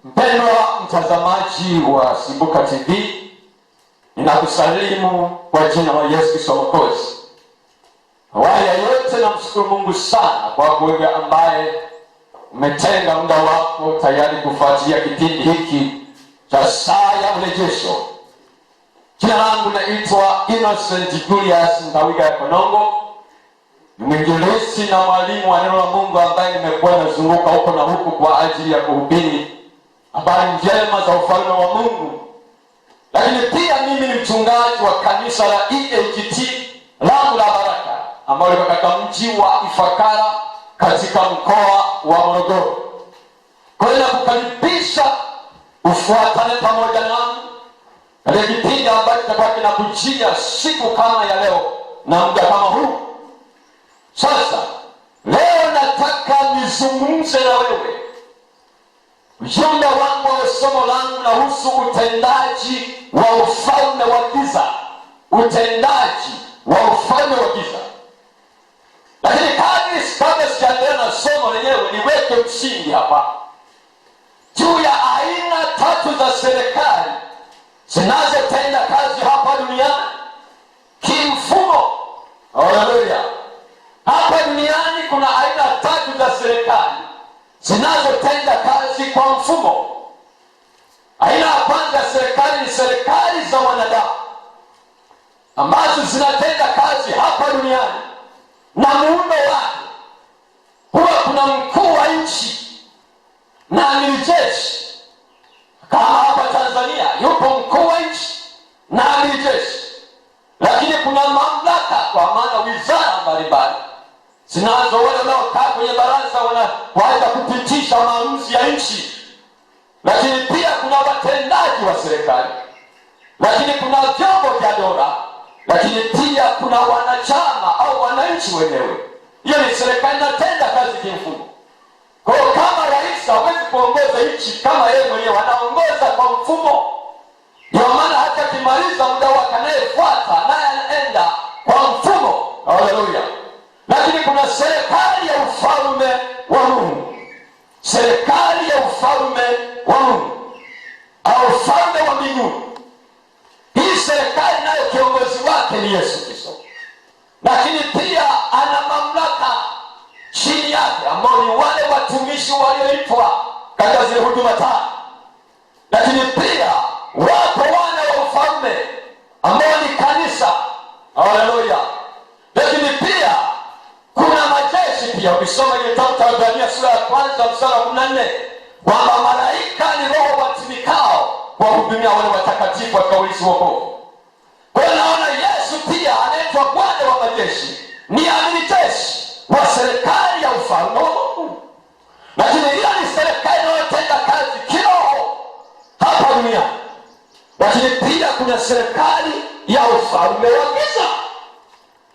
Mpendwa mtazamaji wa Simbuka TV, ninakusalimu kwa jina la Yesu Kristo Mwokozi. Awali ya yote namshukuru Mungu sana kwa wewe ambaye umetenga muda wako tayari kufuatilia kipindi hiki cha Saa ya Urejesho. Jina langu naitwa Innocent Julius Ndawiga Konongo, ni mwinjilisti na mwalimu wa neno la Mungu ambaye nimekuwa nazunguka huko na huko kwa ajili ya kuhubiri habari njema za ufalme wa Mungu. Lakini pia mimi ni mchungaji wa kanisa la EAGT Lango la Baraka ambalo liko katika mji wa Ifakara katika mkoa wa Morogoro. Kwa hiyo nakukaribisha ufuatane pamoja nami katika kipindi ambacho kitakuwa kinakujia siku kama ya leo na muda kama huu. Sasa leo nataka nizungumze na wewe. Ujumbe wangu wa somo langu nahusu utendaji wa ufalme wa giza. Utendaji wa ufalme wa giza. Lakini kabla sijaendelea na somo lenyewe, niweke msingi hapa juu ya aina tatu za serikali zinazotenda kazi hapa duniani kimfumo. Haleluya! Hapa duniani kuna aina tatu za serikali zinazotenda kazi kwa mfumo. Aina ya kwanza ya serikali ni serikali za wanadamu ambazo zinatenda kazi hapa duniani, na muundo wake huwa kuna mkuu wa nchi na amiri jeshi. Kama hapa Tanzania yupo mkuu wa nchi na amiri jeshi, lakini kuna mamlaka, kwa maana wizara mbalimbali zinazo wale wanaokaa kwenye baraza wanaweza kupitisha maamuzi ya nchi. Lakini pia kuna watendaji wa serikali, lakini kuna vyombo vya dola, lakini pia kuna wanachama au wananchi wenyewe. Hiyo ni serikali inatenda kazi kimfumo. Kwa hiyo kama rais hawezi kuongoza nchi kama yeye mwenyewe, anaongoza kwa mfumo. Ndio maana hata kimaliza muda wake anayefuata naye anaenda kwa mfumo. Haleluya! Lakini kuna serikali ya ufalme wa Mungu. Serikali ya ufalme wa Mungu au ufalme wa mbinguni. Hii serikali nayo kiongozi wake ni Yesu Kristo, lakini pia ana mamlaka chini yake ambao ni wale watumishi walioitwa katika zile huduma tano. Lakini pia wapo wana wa ufalme ambao ni kanisa. Haleluya! Lakini pia kuna majeshi pia. Ukisoma ile kitabu cha Waebrania sura ya 1 mstari wa 14 kwamba malaika ni roho watumikao kuwahudumia wale watakatifu katika urithi wa wokovu. Kwa hiyo naona Yesu pia anaitwa Bwana wa majeshi, ni amiri jeshi wa serikali ya ufalme wa Mungu. Lakini hiyo ni serikali inayotenda kazi kiroho hapa duniani. Lakini pia kuna serikali ya ufalme wa giza,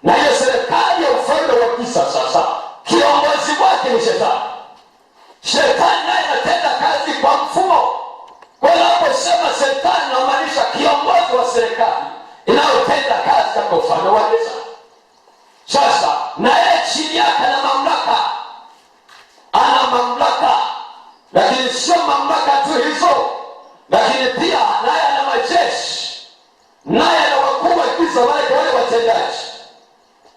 na hiyo serikali ya ufalme wa giza sasa kiongozi wake ni Shetani. Shetani naye anatenda kazi kwa mfumo. Kwa hiyo naposema Shetani namaanisha kiongozi wa serikali inayotenda kazi katika ufalme wa giza. Sasa na yeye chini yake ana mamlaka, lakini sio mamlaka tu hizo, lakini pia naye ana majeshi, naye ana wakuu wa giza, wale watendaji.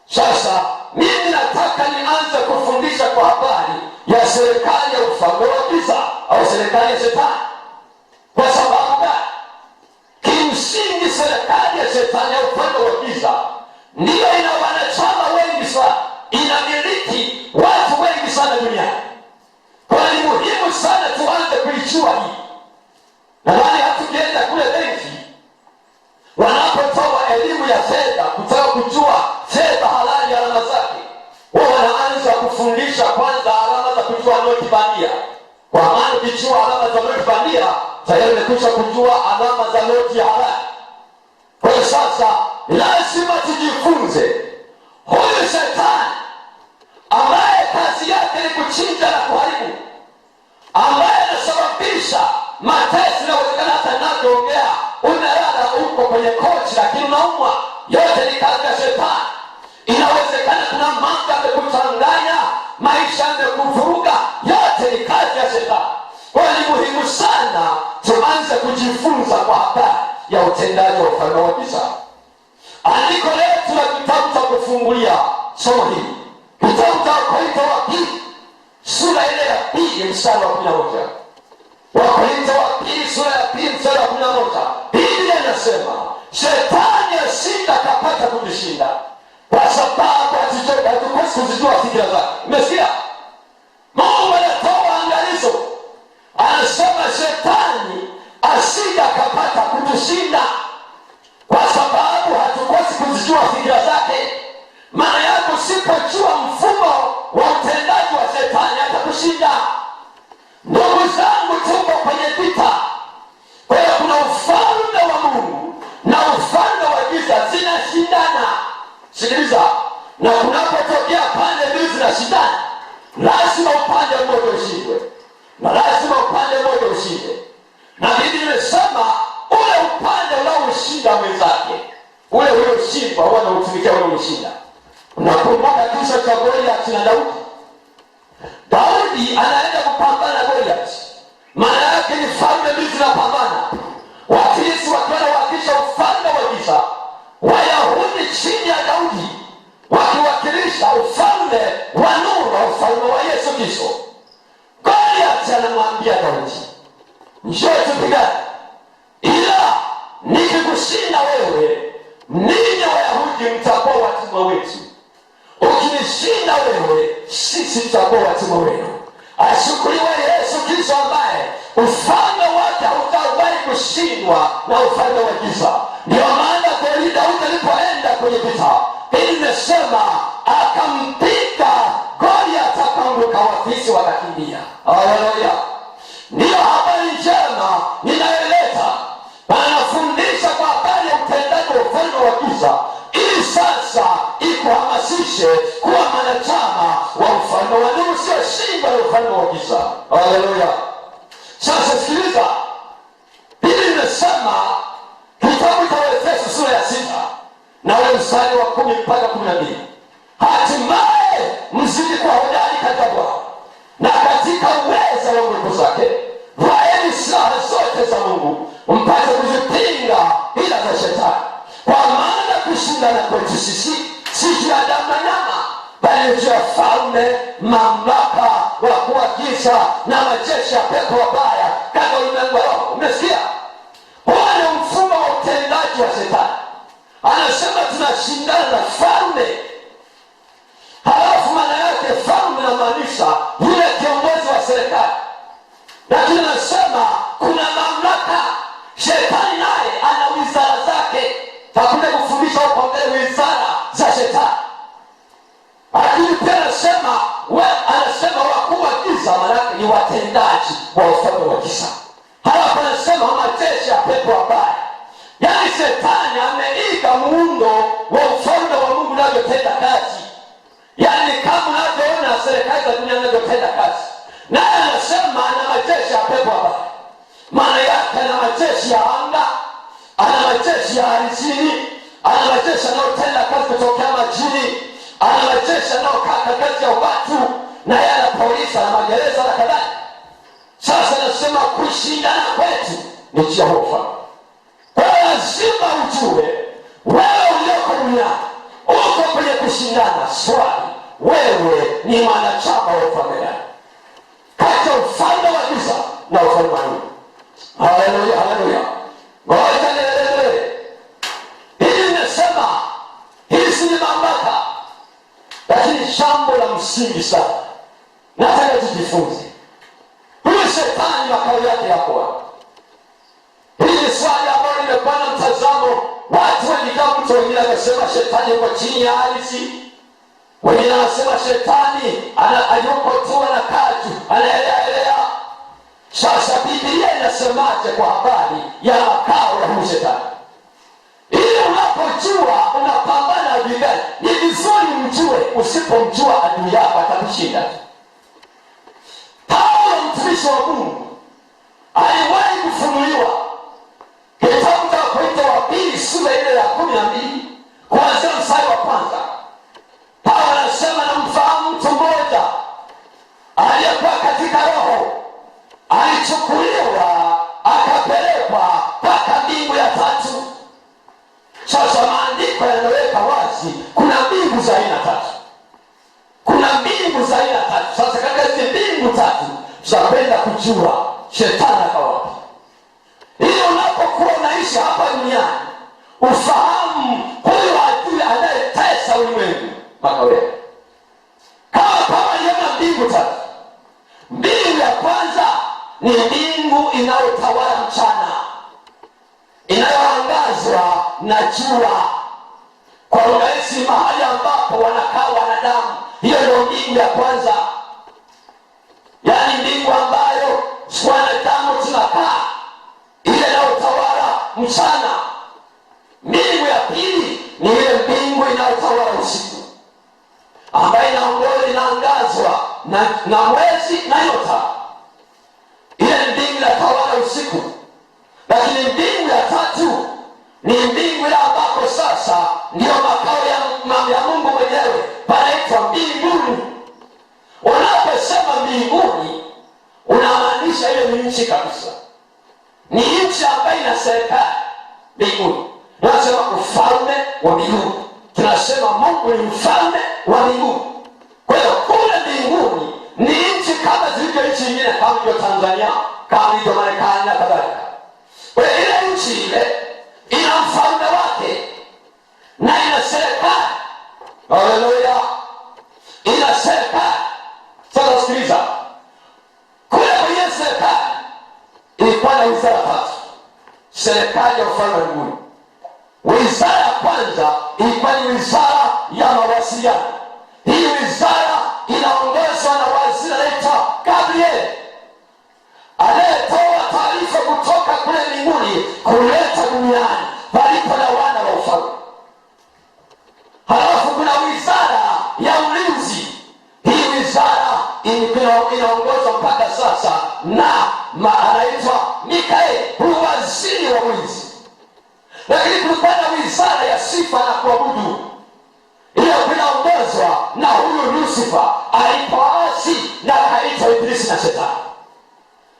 Sasa mimi nataka nianze kufundisha kwa habari ya serikali ya ufalme wa giza au serikali ya Shetani. Kwa sababu gani? Kimsingi serikali ya Shetani ya ufalme wa giza ndiyo ina wanachama wengi sana, inamiliki watu wengi sana duniani. Kwa ni muhimu sana tuanze kuijua hii. Nadhani hatukienda kule benki wanapotoa elimu ya fedha, kutaka kujua fedha halali alama zake, wao wanaanza kufundisha kwanza alama za kujua noti bandia. Kwa maana ukijua alama za noti bandia tayari umekwisha kujua alama za noti halali. Kwa hiyo sasa lazima tujifunze huyu Shetani ambaye kazi yake ni kuchinja na kuharibu, ambaye anasababisha mateso na uwezekana hata ninavyoongea unalala huko kwenye kochi lakini unaumwa. Yote ni kazi ya Shetani. Inawezekana kuna mambo yamekuchanganya, maisha yamekuvuruga, yote ni kazi ya Shetani. Kwa hiyo ni muhimu sana kujifunza kwa habari ya utendaji wa ufalme wa giza. Andiko letu la kitabu cha kufungulia somo hili, kitabu cha Wakorintho wa pili sura ile ya pili mstari wa 11. Wakorintho wa pili sura ya pili mstari wa 11. Biblia inasema shetani ashinda kapata kujishinda kwa sababu hatukosi kuzijua fikira zake. Umesikia? Mungu anatoa angalizo, anasema shetani ashinda kapata kujishinda kwa sababu hatukosi kuzijua fikira zake. Maana yako usipojua mfumo wa utendaji wa shetani atakushinda. Ndugu zangu, tuko kwenye vita. Kwa hiyo kuna ufalme wa Mungu na ufalme wa giza zinashindana. Sikiliza, na kunapotokea pande mbili zinashindana, lazima upande mmoja ushindwe na lazima upande mmoja ushinde. Na Biblia imesema ule upande unaoshinda mwenzake, ule ulioshindwa huwa anautumikia ule ulioshinda. Unakumbuka kisa cha Goliath na Daudi? Daudi anaenda kupambana na Goliath. Maana yake ni falme mbili zinapambana. Wafilisti wakiwa wanawakilisha ufalme wa giza, Wayahudi chini ya Daudi wakiwakilisha ufalme wa nuru, ufalme wa Yesu Kristo. Goliath anamwambia Daudi, njoo tupigane, ila nikikushinda wewe, ninyi Wayahudi mtakuwa watumwa wetu. Ukinishinda wewe, sisi tutakuwa watumwa wenu. Ashukuriwe Yesu Kristo ambaye ufalme wake hautawahi kushindwa na ufalme wa giza. Ndio maana Daudi alipoenda kwenye vita, ili nimesema akampiga Goliath, akaanguka, Wafilisti wakakimbia. Haleluya! Ndiyo habari njema ninaeleza. Anafundisha kwa habari ya utendaji wa ufalme wa giza, ili sasa ikuhamasishe kuwa mwanachama wa ufalme wa nuru, sio shindwa na ufalme wa giza. Haleluya! Sasa sikiliza, Biblia inasema kitabu cha Efeso sura ya 6 na ule mstari wa 10 mpaka 12, hatimaye mzidi kuwa hodari katika Bwana na katika uweza wa nguvu zake, vaeni silaha zote za Mungu mpate kuzipinga ila za shetani. Kwa maana kushindana kwetu sisi si juu ya damu na nyama, bali juu ya falme, mamlaka, wakuu wa giza na majeshi ya pepo wabaya katika ulimwengu wa roho. Umesikia? Huo ni mfumo wa utendaji wa shetani. Anasema tunashindana na falme. Halafu maana yake falme inamaanisha yule kiongozi wa serikali. Lakini anasema kuna mamlaka. Shetani naye ana wizara zake. Hakuna kufundisha huko mbele wizara za shetani. Lakini pia anasema wakuu wa giza, maana yake ni watendaji wa ufalme wa giza. Halafu anasema majeshi ya pepo wabaya. Yaani shetani ameiga muundo wa ufalme wa Mungu unavyotenda kazi. Yaani kama unavyoona serikali za dunia zinavyotenda kazi, naye anasema ana majeshi ya pepo wabaya. Maana yake ana majeshi ya anga, ana majeshi ya ardhini, ana majeshi yanayotenda kazi kutokea majini, ana majeshi yanayokaa katikati ya watu, na yana polisi na magereza na kadhalika. Sasa anasema kushindana kwetu ni njia ya ufalme. Kwa lazima ujue wewe ulioko duniani uko kwenye kushindana. Swali, wewe ni mwanachama wa ufalme gani? Kati ya ufalme wa giza na ufalme wa nuru. Haleluya, haleluya. Ngoja niendelee. Hili nimesema hizi ni mamlaka, lakini jambo la msingi sana nataka tujifunze. Huyu shetani makao yake yako wapi? Hili swali ambalo limekuwa na mtazamo, watu wengi kama mtu wengine anasema shetani yuko chini ya ardhi, wengine anasema shetani yuko tu anakaa tu anaelea. Sasa Biblia inasemaje kwa habari ya makao ya huyu shetani? Ili unapojua unapambana adui gani, ni vizuri mjue. Usipomjua adui yako atakushinda. Paulo mtumishi wa Mungu aliwahi kufunuliwa kitabu cha Wakorintho wa pili sura ile ya 12 kuanzia mstari wa 1. Paulo anasema namfahamu mtu mmoja aliyekuwa katika roho, alichukuliwa akapelekwa mpaka wazi, kuna mbingu za aina tatu. Kuna mbingu za aina tatu. Sasa katika hizi mbingu tatu tutapenda kujua shetani akawa wapi, ili unapokuwa unaishi hapa duniani ufahamu huyu adui anayetesa ulimwengu mpaka wewe. Kama yana mbingu tatu. Mbingu ya kwanza ni mbingu inayotawala mchana, inayoangazwa na jua kwa urahisi, mahali ambapo wanakaa wanadamu. Hiyo ndio mbingu ya kwanza, yaani mbingu ambayo wanadamu tunakaa, ile inayotawala mchana. Mbingu ya pili ni ile mbingu inayotawala usiku, ambayo inaangazwa na mwezi na nyota. Ile mbingu inatawala usiku. Lakini mbingu ya tatu ni mbingu ile ambapo sasa ndio makao ya Mungu mwenyewe, panaitwa mbinguni. Unaposema mbinguni unamaanisha ile ni nchi kabisa, ni nchi ambayo ina serikali mbinguni. Tunasema ufalme wa mbinguni, tunasema Mungu ni mfalme wa mbinguni. Kwa hiyo kule mbinguni ni nchi kama zilivyo nchi nyingine, kama ilivyo Tanzania, kama ilivyo Marekani na kadhalika. Kwa hiyo ile nchi ile ina mfalme wake na ina serikali. Haleluya, ina serikali. Sasa sikiliza, kule kwenye serikali ilikuwa na wizara tatu. Serikali ya ufalme wa mbinguni, wizara ya kwanza ilikuwa ni wizara ya mawasiliano. Hii wizara inaongozwa na waziri anaitwa Gabriel, anayetoa taarifa kutoka kule mbinguni kuleta duniani palipo na wana wa ufalme. Halafu kuna wizara ya ulinzi. Hii wizara inaongozwa mpaka sasa na anaitwa Mikaeli, huyu waziri wa ulinzi. Lakini kulikuwa na wizara ya sifa na kuabudu, ile inaongozwa na huyu Lucifer alipoasi na akaitwa Ibilisi na Shetani.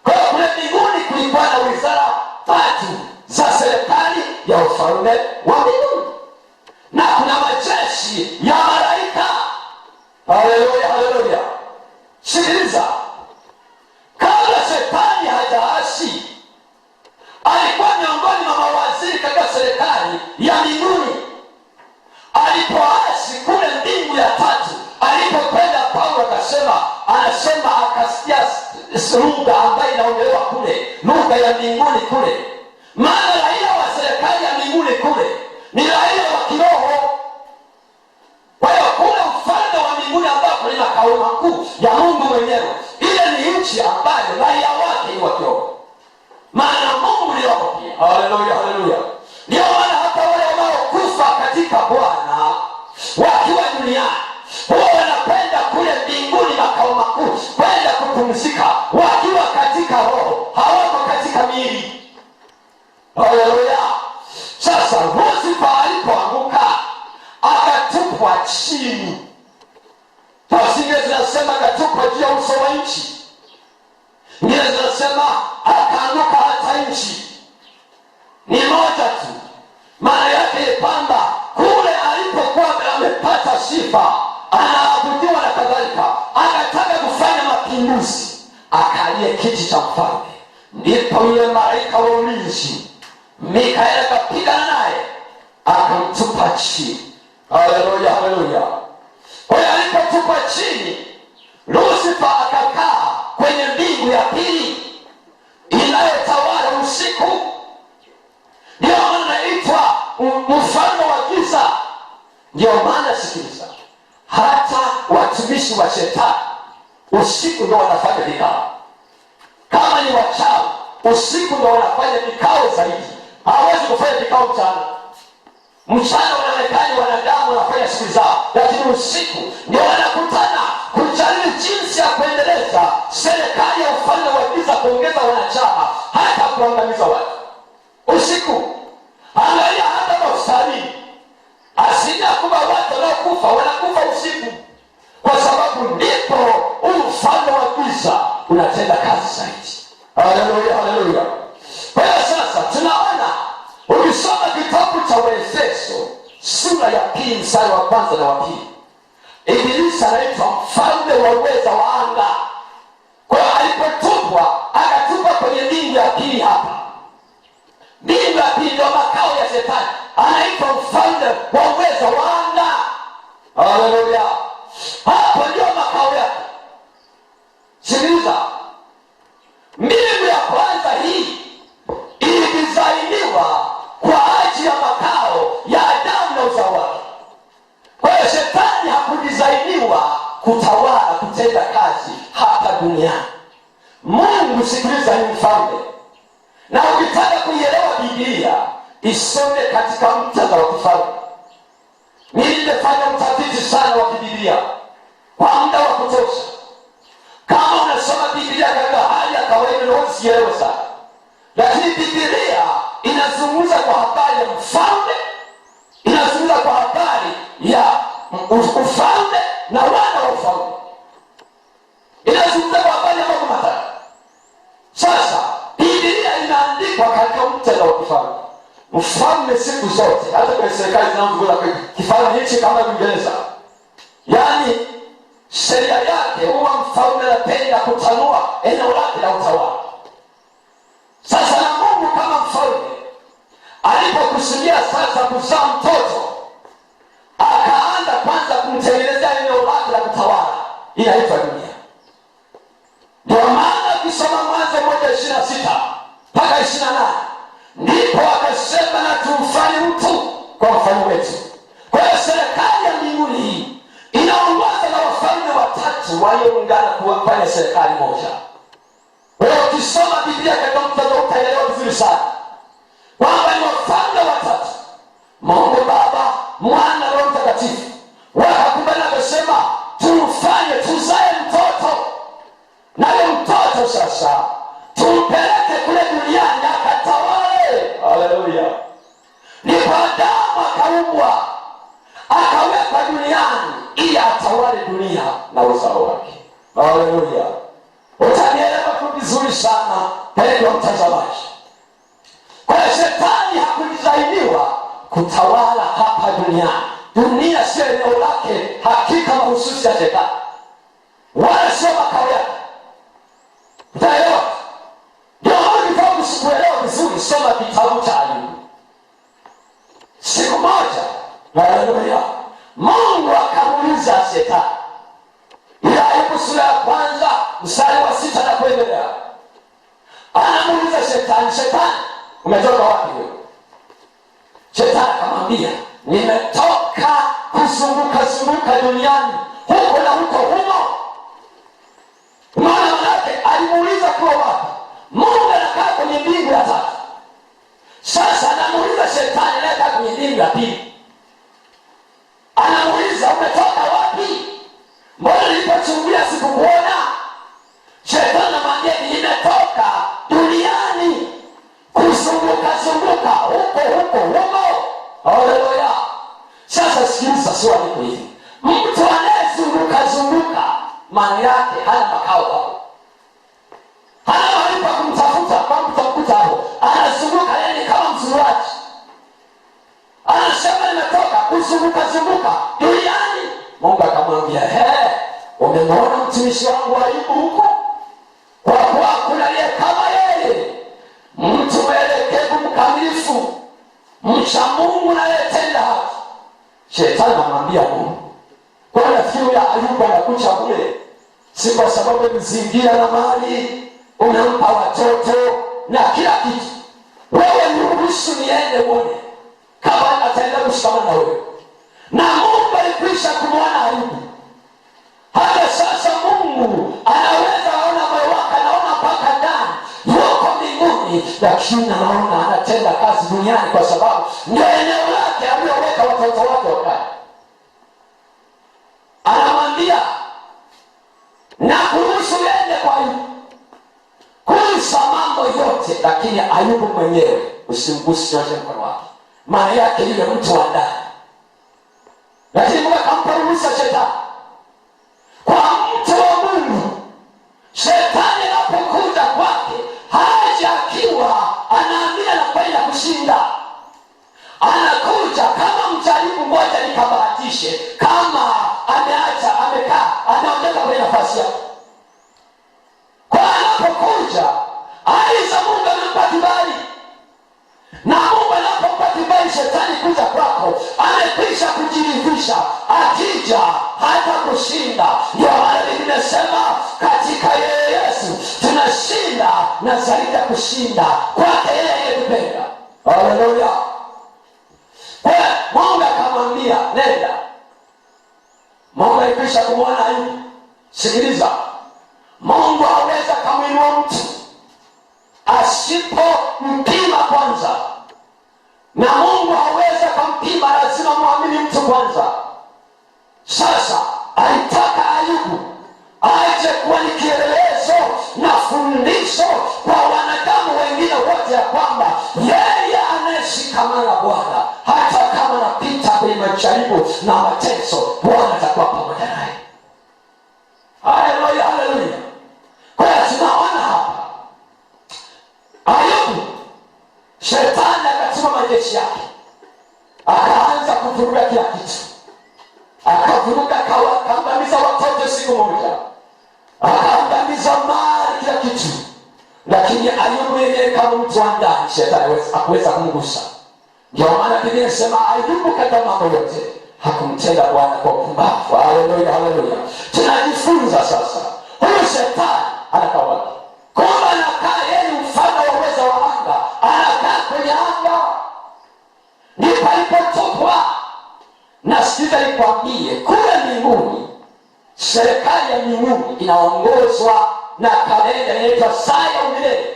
Kwa hiyo kule mbinguni kulikuwa na wizara tatu za serikali ya ufalme wa mbinguni, na kuna majeshi ya malaika. Haleluya, haleluya. Sikiliza, kabla Shetani hajaasi alikuwa miongoni mwa mawaziri katika serikali ya mbinguni. Alipoasi kule mbingu ya tatu, alipokwenda Paulo anasema akasikia lugha ambayo inaongelewa kule, lugha ya mbinguni kule. Maana raia wa serikali ya mbinguni kule ni raia wa kiroho. Kwa hiyo kule ufalme wa mbinguni ambapo ni makao makuu ya Mungu mwenyewe, ile ni nchi ambayo raia wake ni wa kiroho, maana Mungu ni roho pia. Haleluya, haleluya. Ndio maana hata wale wanaokufa katika Bwana wakiwa duniani huwa wanapenda kule mbinguni, makao makuu, kwenda kupumzika wakiwa katika roho, hawako katika miili. Haleluya. Sasa Lucifer alipoanguka akatupwa chini. Tafsiri zinasema akatupwa juu ya uso wa nchi, ngine zinasema akaanguka hata nchi. Ni moja tu, maana yake kwamba kule alipokuwa amepata sifa, anaabudiwa na kadhalika, akataka kufanya mapinduzi, akalie kiti cha mfalme. Ndipo yule malaika wa ulinzi Mikaeli akapigana naye akamtupa chini. Haleluya, haleluya. Kwa hiyo alipotupa chini, Lucifer akakaa kwenye mbingu ya pili inayotawala usiku. Ndio maana anaitwa mfalme wa giza. Ndio maana sikiliza, hata watumishi wa Shetani usiku ndio wanafanya vikao. Kama ni wachawi, usiku ndio wanafanya vikao zaidi. Hawezi kufanya vikao mchana. Mchana wanaonekana wanadamu wanafanya shughuli zao, lakini usiku ndio wanakutana kujadili jinsi ya kuendeleza serikali ya ufalme wa giza, kuongeza wanachama, hata kuangamiza watu usiku. Angalia hata hospitalini, asilimia kubwa watu wanaokufa wanakufa usiku, kwa sababu ndipo ufalme wa giza unatenda kazi zaidi. Haleluya, haleluya. Kwa hiyo sasa tunaona, ukisoma kitabu cha Waefeso sura ya 2 mstari wa 1 na wa 2. Ibilisi anaitwa mfalme wa uweza wa anga. Kwa hiyo alipotupwa, akatupwa kwenye mbingu ya pili. Hapa mbingu ya pili ndio makao ya Shetani, anaitwa mfalme wa uweza wa anga. Haleluya! Hapo ndio makao yake. Sikiliza, mbingu ya kwanza hii ilidizainiwa kwa ajili ya makao ya Adamu na uzao wake. Kwa hiyo Shetani hakudizainiwa kutawala, kutenda kazi hapa duniani. Mungu, sikiliza, ni mfalme. Na ukitaka kuielewa Biblia, isome katika muktadha wa kifalme. Mimi nimefanya utafiti sana wa Biblia kwa muda wa kutosha. Kama unasoma Biblia katika hali ya kawaida unaweza sielewa sana, lakini Biblia inazungumza kwa habari ya mfalme, inazungumza kwa habari ya ufalme na wana wa ufalme, inazungumza kwa habari ya mambo matatu. Sasa Biblia inaandikwa katika muktadha wa kifalme. Mfalme siku zote, hata kwa serikali zinazoongoza kwa kifalme hichi kama Uingereza, yaani sheria yake huwa mfalme anapenda kutanua eneo lake la utawala. Sasa na Mungu kama mfalme alipokusudia sasa kuzaa mtoto, akaanza kwanza kumtengenezea eneo lake la kutawala, inaitwa dunia. Ndio maana ukisoma Mwanzo 1:26 mpaka 28, ndipo akasema na tumfanye mtu kwa mfano wetu. Kwa hiyo serikali ya mbinguni inaongozwa na wafalme watatu walioungana kufanya serikali moja. Kwa hiyo ukisoma Biblia katika muktadha utaelewa vizuri sana kwamba ni wafalme watatu, Mungu Baba, Mwana na Roho Mtakatifu. Wakakubaliana wakasema tumfanye, tuzae mtoto, naye mtoto sasa tumpeleke kule duniani akatawale. Haleluya! Ndipo Adamu akaumbwa, akawekwa duniani ili atawale dunia na uzao wake. Haleluya! Utanielewa vizuri sana mpendwa mtazamaji. Kwa hiyo Shetani hakudizainiwa kutawala hapa duniani. Dunia sio eneo lake hakika mahususi ya Shetani, wala sio makao yake. Utaelewa? Ndio maana kuelewa vizuri, soma kitabu cha Ayubu. Siku moja, haleluya, Mungu akamuuliza Shetani. Ila Ayubu sura ya 1 mstari wa 6 na kuendelea, anamuuliza Shetani, Shetani, umetoka wapi wewe? Shetani akamwambia, nimetoka kuzunguka duniani huko na huko humo. Maana yake alimuuliza kwa wapi? Mungu anakaa kwenye mbingu ya tatu. Sasa anamuuliza Shetani anakaa kwenye mbingu ya pili. Anamuuliza, umetoka wapi? Mbona nilipochungulia sikukuona? Shetani anamwambia, nimetoka duniani kuzunguka huko humo. Haleluya! Sasa sikiliza, swali liko hivi. Mtu anayezunguka maana yake hana makao hapo, hana mahali pa kumtafuta, kwa kumtafuta hapo, anazunguka yani kama mzunguaji. Anasema nimetoka kuzunguka duniani. Mungu akamwambia, umemwona mtumishi wangu Ayubu huko? Kwa kuwa hakuna aliye kama yeye, mtu mwelekevu, mkamilifu, mcha Mungu na anayetenda haki. Shetani anamwambia Mungu, kwa nafikiri ya Ayubu anakucha bure? Si kwa sababu mzingira na mali, unampa watoto na kila kitu. Wewe niruhusu niende muone kama ataenda kushikamana na wewe. Na Mungu alikwisha kumwona Ayubu. Hata sasa Mungu anaweza aona moyo wake, anaona mpaka ndani, yuko mbinguni, lakini anaona anatenda kazi duniani kwa sababu ndio eneo lake aliyoweka watoto wake wakati. Anamwambia, na kuruhusu ende kwa Ayubu kuisa mambo yote, lakini Ayubu mwenyewe usimguse yote mkono wake. Maana yake yule mtu wa ndani. Lakini Mungu akampa ruhusa Shetani. Kwa mtu wa Mungu, Shetani anapokuja kwake, haja akiwa anaamini anakwenda kushinda. Anakuja kama mjaribu akija hata kushinda. Ndio maana nimesema katika yeye Yesu tunashinda na zaidi ya kushinda kwake yeye aliyetupenda. Haleluya. Mungu akamwambia nenda. Mungu alikwisha kumwona Ayubu. Sikiliza, Mungu hawezi kumwinua mtu asipompima kwanza, na Mungu hawezi kumpima, lazima muamini mtu kwanza. Sasa alitaka Ayubu aje kuwa ni kielelezo na fundisho kwa wanadamu wengine wote, ya kwamba yeye anayeshikamana na Bwana hata kama anapita kwenye majaribu na mateso, Bwana atakuwa pamoja naye. Haleluya, haleluya. Kwa hiyo tunaona hapa Ayubu, shetani akatuma majeshi yake, akaanza kuvuruga kila kitu, akavuruga, akaangamiza watoto siku moja, akaangamiza mali, kila kitu. Lakini Ayubu yeye kama mtu wa ndani, shetani hakuweza kumgusa. Ndio maana Biblia inasema Ayubu katika mambo yote hakumtenda Bwana kwa upumbavu. Haleluya, haleluya. Tunajifunza sasa, huyu shetani anakaa wapi? Kumbe anakaa, yeye ni mfano wa uwezo wa anga, anakaa kwenye anga. Ndipo alipotupwa. Na sikiza nikwambie, kule mbinguni, serikali ya mbinguni inaongozwa na kalenda inaitwa saa ya umilele.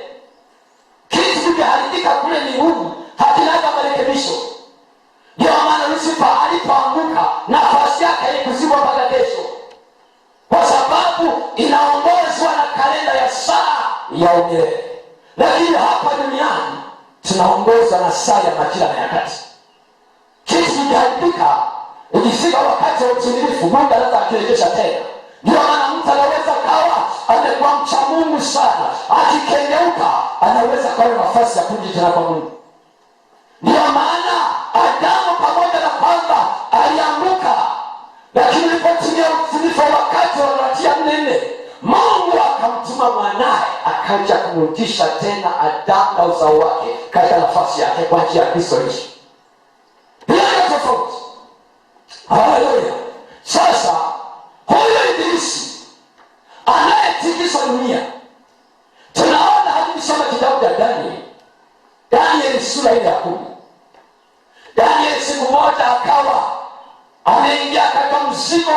Kitu kikiharibika kule mbinguni hakinaga marekebisho. Ndio maana Lucifer alipoanguka, nafasi yake haikuzibwa mpaka kesho, kwa sababu inaongozwa na kalenda ya saa ya umilele. Lakini hapa duniani tunaongozwa na saa ya majira na nyakati. Kitu kikiharibika, ikifika wakati wa utimilifu, Mungu anaweza akirejesha tena. Ndio maana mtu anaweza kawa amekuwa mcha Mungu sana, akikengeuka anaweza kawa nafasi ya kurudi tena kwa Mungu. Ndio maana Adamu, pamoja na kwamba alianguka, lakini ilipotimia utimilifu wakati wa Galatia 4:4, Mungu akamtuma mwanae akaja kumrudisha tena Adamu na uzao wake katika nafasi yake kwa njia ya Kristo Yesu. Hiyo ni tofauti. Haleluya. Sasa huyo ibilisi anayetikisa dunia, tunaona hadi kitabu cha Danieli sura ile ya 10. Danieli siku moja akawa ameingia katika mzigo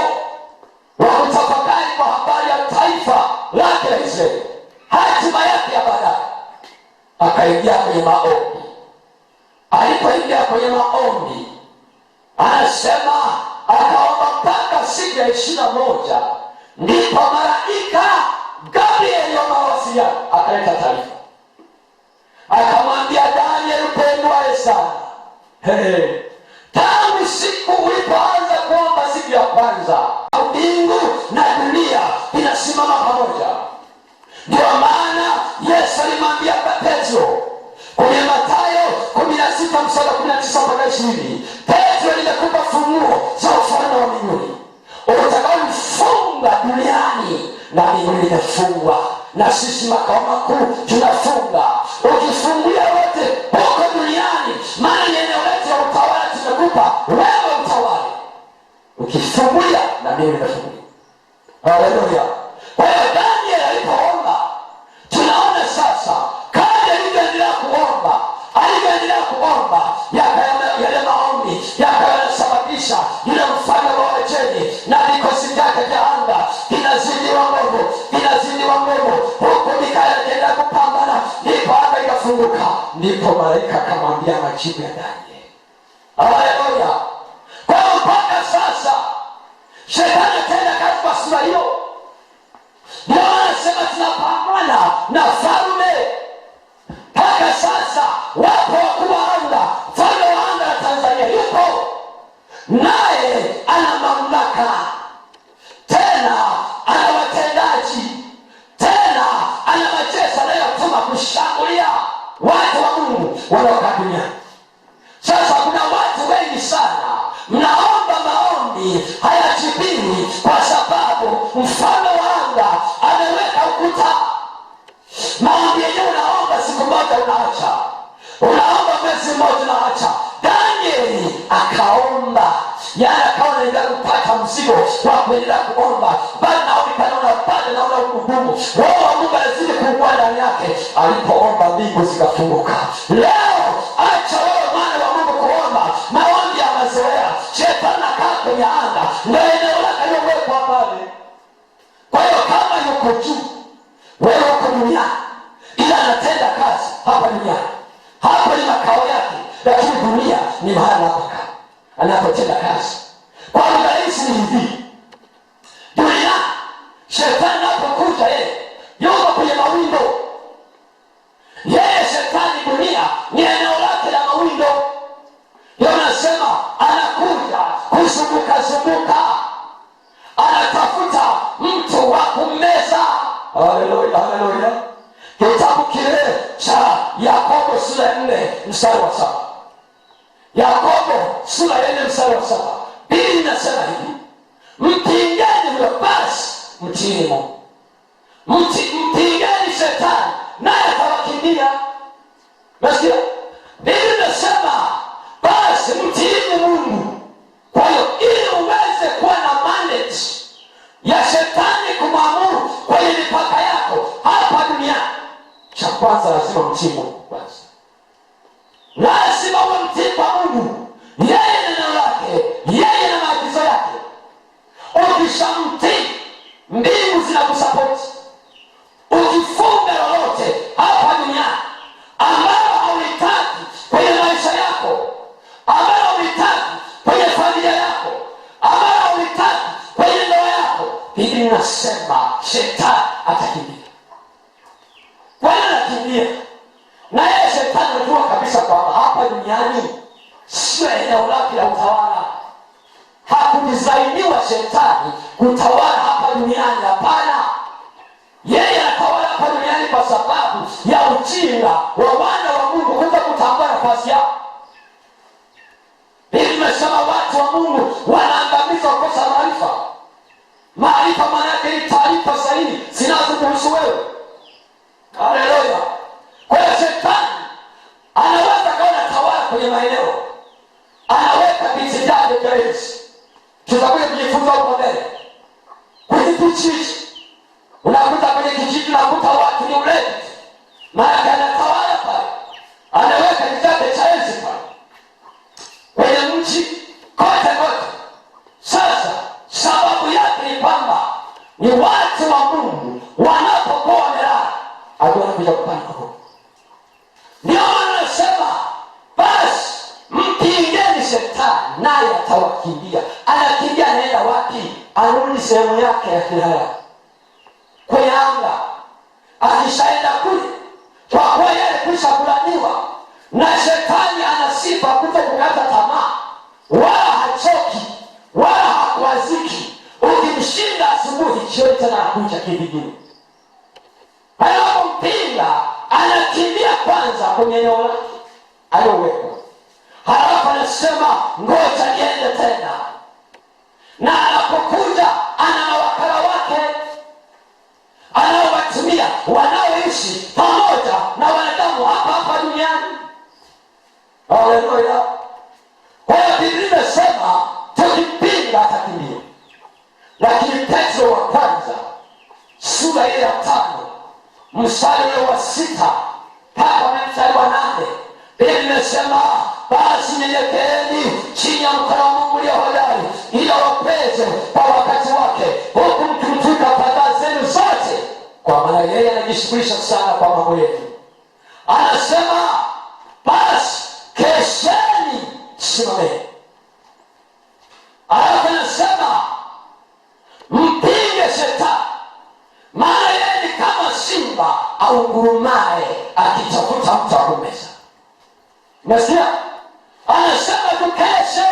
wa kutafakari kwa habari ya taifa lake la Israeli, hatima yake ya baadaye. Akaingia kwenye maombi. Alipoingia kwenye maombi, anasema akaomba mpaka siku ya 21, ndipo malaika Gabrieli wa mawasiliano akaleta taarifa, akamwambia Danieli, upendwaye sana, tangu siku ulipoanza kuomba siku ya kwanza, mbingu na dunia inasimama pamoja. Ndio maana Yesu alimwambia Petro kwenye Mathayo 16:19-20, Petro, nimekupa funguo za ufalme wa mbinguni. Utakaofunga duniani na mbinguni imefungwa, na sisi makao makuu tunafunga. Ukifungulia wote huko duniani, maana ni eneo letu ya utawala, tumekupa wewe utawale. Ukifungulia na mbinguni imefunguliwa. Haleluya. Kwa hiyo Danieli alipoomba, tunaona sasa kadri alivyoendelea kuomba, yale maombi yakasababisha yule mfalme wa Wajemi na vikosi vyake vya anga vinazidiwa nguvu, huku Mikaeli akienda kupambana, ndipo anga ikafunguka, ndipo malaika akamwambia majibu ya Danieli. Haleluya. Kwa hiyo mpaka sasa shetani tena katika sura hiyo. Ndio anasema tunapambana na falme. Mpaka sasa wapo wakuu wa anga, mfalme wa anga la Tanzania yupo, naye ana mamlaka, tena ana watendaji, tena ana majeshi anayotuma kushambulia watu wa Mungu wanaokaa duniani. Sasa kuna watu wengi sana mnaomba maombi hayajibiwi, kwa sababu mfalme wa anga ameweka ukuta. Maombi yenyewe unaomba siku moja unaacha, unaomba mwezi mmoja unaacha. Danieli akaomba, akaona unaendelea kupata mzigo wa kuendelea kuomba, bali naonekana unapata na una ugumu. Roho wa Mungu anazidi kuugua ndani yake. Alipoomba mbingu zikafunguka. Leo acha wewe mwana wa Mungu kuomba maombi ya mazoea. Shetani anakaa kwenye anga, ndio eneo lake aliyowekwa pale. Kwa hiyo kama yuko juu, wewe uko duniani, ila anatenda kazi hapa duniani. Hapa ni makao yake, lakini dunia ni mahali anapotenda kazi. Kwa lugha hizi ni hivi: dunia, shetani anapokuja yeye yuko kwenye mawindo. Yeye shetani, dunia ni eneo lake la mawindo. Ndio nasema anakuja kuzunguka, anatafuta mtu wa kummeza. Haleluya, haleluya. Kitabu kile cha Yakobo sura ya 4 mstari wa 7. Yakobo sura ya 4 mstari wa 7. Biblia inasema hivi: mpingeni huyo, basi mtiini Mungu. Mpingeni shetani naye atawakimbia. Nasikia Biblia inasema basi mtiini Mungu. Kwa hiyo ili uweze kuwa na mandate ya shetani kumwamuru kwenye mipaka yako hapa duniani, cha kwanza lazima mtii Mungu kwanza. Lazima uwe mtii kwa Mungu, yeye na neno lake, yeye na maagizo yake. Ukishamtii, mbingu zinakusapoti. Ukifunga lolote hapa duniani ambalo hauhitaji kwenye maisha yako, ambalo hauhitaji kwenye familia yako, ambalo hauhitaji kwenye ndoa yako, Biblia inasema shetani atakimbia. Kwa nini anakimbia? Na yeye shetani anajua kabisa kwamba hapa duniani sio eneo lake la utawala. Hakudizainiwa shetani kutawala hapa duniani, hapana. Yeye anatawala hapa duniani kwa sababu ya ujinga wa wana wa Mungu kuto kutambua nafasi yao. Biblia imesema watu wa Mungu wanaangamizwa kwa kosa maarifa. Maarifa maana yake ni taarifa sahihi zinazokuhusu wewe. Haleluya. Kwa hiyo shetani anaweza kawa anatawala kwenye maeneo, anaweka vitu vyake vya enzi. Tutakuja kujifunza huko mbele. Kwenye kijiji, unakuta kwenye kijiji unakuta watu ni ulevi, maana anatawala pale, anaweka vitu vyake cha enzi pale. Kwenye mji kote. Sasa sababu yake ni kwamba ni watu wa Mungu wanapokuwa wamelala, adui anakuja kupanda huko. Ndio maana nasema basi mpingeni shetani naye atawakimbia. Anakimbia, anaenda wapi? Anarudi sehemu yake ya kilala kwenye anga. Akishaenda kule, kwa kuwa yeye alikwisha kulaniwa na shetani, ana sifa kuto kukata tamaa, wala hachoki wala hakwaziki. Ukimshinda asubuhi, jioni tena anakuja kivingine. Anapompinga anakimbia kwanza kwenye eneo lake aliyowekwa, halafu anasema ngoja niende tena. Na anapokuja ana mawakala wake anaowatumia, wanaoishi pamoja na wanadamu hapa duniani. Haleluya. Kwa hiyo Biblia inasema tukimpinga atakimbia. Lakini Petro wa kwanza sura ile ya 5 mstari wa 6 mpaka mstari wa 8, Biblia inasema basi nyenyekeeni chini ya mkono wa Mungu aliye hodari, ili awapeze kwa wakati wake, huku mkimtwika fadhaa zenu zote, kwa maana yeye anajishughulisha sana kwa mambo yetu. Anasema basi kesheni, simameni. Alafu anasema mpinge shetani, maana yeye ni kama simba aungurumaye akitafuta mtu wa kumeza. Nasikia anasema tukeshe,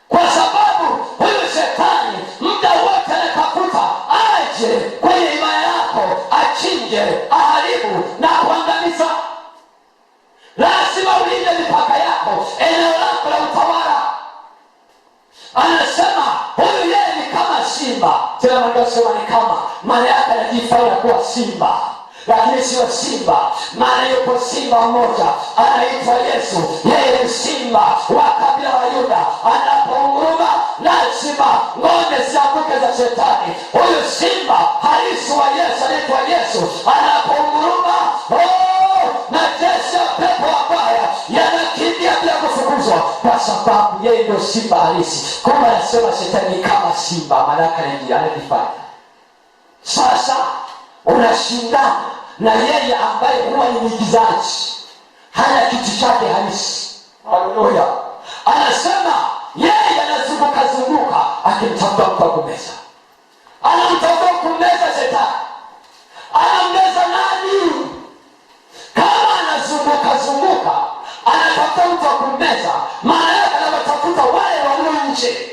kwa sababu huyu shetani muda wote anatafuta aje kwenye imani yako, achinje, aharibu na kuangamiza. Lazima ulinde mipaka yako, eneo lako la utawala. Anasema huyu yeye ni kama simba. Tena anasema ni kama, maana yake anajifanya kuwa simba. lakini sio simba. Maana yupo simba mmoja anaitwa Yesu. Yeye ni simba wa kabila la Yuda. Anapounguruma lazima ngome zianguke za shetani. Huyu simba halisi wa Yesu anaitwa Yesu. Anapounguruma na jeshi ya pepo wabaya yanakimbia bila kufukuzwa, kwa sababu yeye ndio simba halisi. Kumbe anasema shetani kama simba, maana anajifanya. Sasa unashindana na yeye ambaye huwa ni mwigizaji, hana kitu chake halisi. Haleluya! Anasema yeye anazunguka akimtafuta mtu kumeza. Anamtafuta kumeza shetani. Anameza nani? Kama anazunguka anatafuta mtu kumeza, maana yake anatafuta wale walio nje.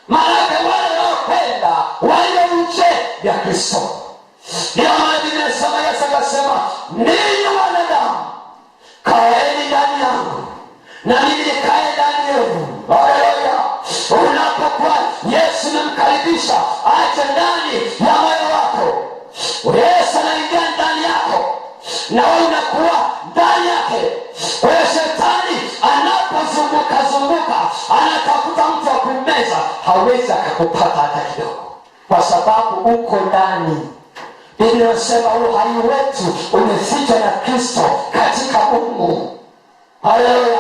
Maana yake wale wanaopenda walio nje ya Kristo. Ndio maana Biblia inasema, Yesu akasema, ninyi wanadamu kaeni ndani yangu na mimi nikae ndani yenu. Haleluya! Unapokuwa Yesu namkaribisha aje ndani ya moyo wako, Yesu anaingia ndani yako na wewe unakuwa ndani yake. Kwa hiyo shetani anapozunguka anatafuta mtu wa kummeza, hawezi akakupata hata kidogo, kwa sababu uko ndani. Biblia inasema uhai wetu umefichwa na Kristo katika Mungu. Haleluya!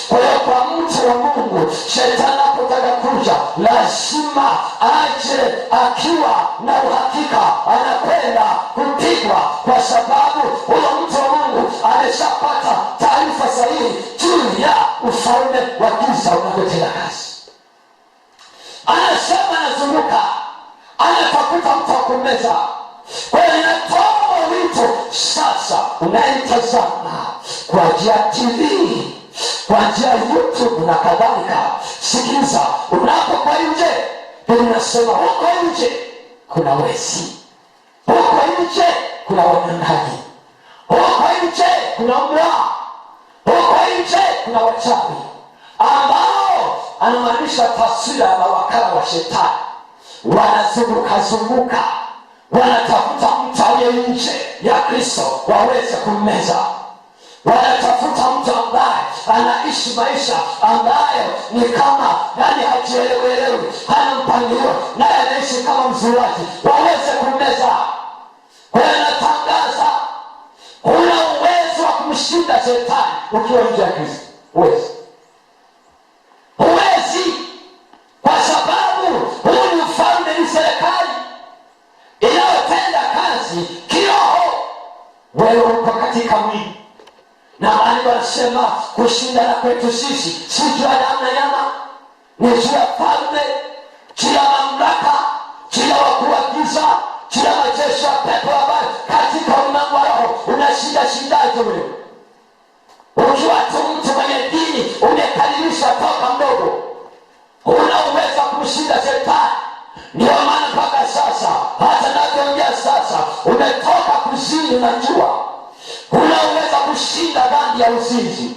Kwa hiyo kwa mtu wa Mungu, shetani anapotaka kuja lazima aje akiwa na uhakika anakwenda kupigwa, kwa sababu huyo mtu wa Mungu ameshapata taarifa sahihi juu ya ufalme wa giza unavyotenda kazi. Anasema anazunguka, anatafuta mtu wa kumeza. Kwa hiyo inatoa wito sasa, unaitazama kwa njia TV, kwa njia YouTube na kadhalika. Sikiliza, unapokuwa nje, Biblia inasema huko nje kuna wezi, huko nje kuna wanyang'anyi, huko nje kuna mbwa, huko nje kuna wachawi, ambao anamaanisha taswira ya mawakala wa shetani. Wanazunguka wanatafuta mtu aliye nje ya Kristo waweze kummeza. Wanatafuta mtu ambaye anaishi maisha ambayo ni kama hajielewelewi, hana mpangilio, naye anaishi kama mzulaji, waweze kummeza. Kwa hiyo natangaza, una uwezo wa kumshinda shetani ukiwa nje ya Kristo. Huwezi, kwa sababu huu ni ufalme, ni serikali inayotenda kazi kiroho. Wewe uko katika mwili, na Maandiko yanasema kushindana kwetu sisi si juu ya damu na nyama, ni juu ya falme, juu ya mamlaka, juu ya wakuu wa giza, juu ya majeshi ya pepo wabaya katika ulimwengu wa roho. Unashindaje wewe ukiwa tu mtu mwenye dini umekadirisha toka mdogo? Una uwezo kumshinda shetani. Ndio maana mpaka sasa, hata navyoongea sasa, umetoka kuzini, unajua unaweza kushinda dhambi ya uzinzi,